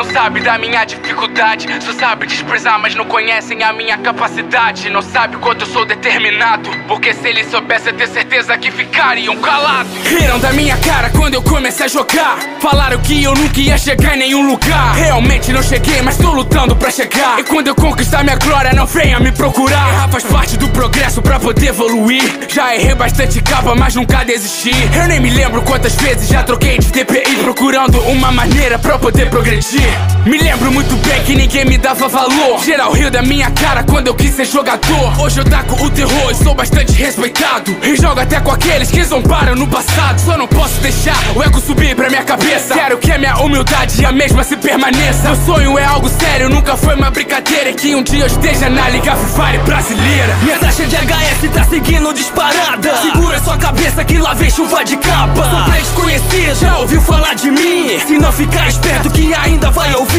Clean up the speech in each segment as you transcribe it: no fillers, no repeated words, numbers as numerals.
não sabe da minha dificuldade, só sabe desprezar, mas não conhecem a minha capacidade. Não sabe quanto eu sou determinado, porque se eles soubessem, ter certeza que ficariam calados. Riram da minha cara quando eu comecei a jogar, falaram que eu nunca ia chegar em nenhum lugar. Realmente não cheguei, mas tô lutando pra chegar. E quando eu conquistar minha glória, não venha me procurar. Errar faz parte do progresso pra poder evoluir. Já errei bastante capa, mas nunca desisti. Eu nem me lembro quantas vezes já troquei de DPI, procurando uma maneira pra poder progredir. Me lembro muito bem que ninguém me dava valor. Geral riu da minha cara quando eu quis ser jogador. Hoje eu taco o terror e sou bastante respeitado, e jogo até com aqueles que zombaram no passado. Só não posso deixar o ego subir pra minha cabeça. Quero que a minha humildade a mesma se permaneça. Meu sonho é algo sério, nunca foi uma brincadeira. E que um dia eu esteja na Liga Free Fire brasileira. Minha taxa de HS tá seguindo disparada. Segura sua cabeça que lá vem chuva de capa. Sou pré-desconhecido, já ouviu falar de mim? Se não ficar esperto que ainda vai ouvir.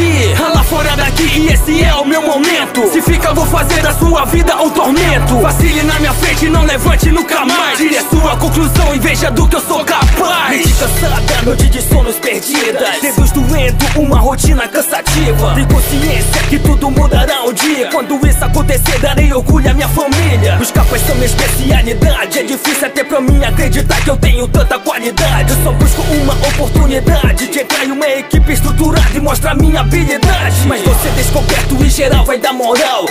Lá fora daqui e esse é o meu momento. Se fica vou fazer da sua vida um tormento. Vacile na minha frente, não levante nunca mais. Tire a sua conclusão e veja do que eu sou capaz. Mente cansada, noite de sonos perdidas, dedos doendo, uma rotina cansativa. Tem consciência que tudo mudará um dia. Quando isso acontecer, darei orgulho à minha família. Os capas são minha especialidade. É difícil até pra mim acreditar que eu tenho tanta qualidade. Eu só busco uma oportunidade de entrar em uma equipe estruturada e mostrar minha habilidade. Mas você descoberto em geral vai dar moral.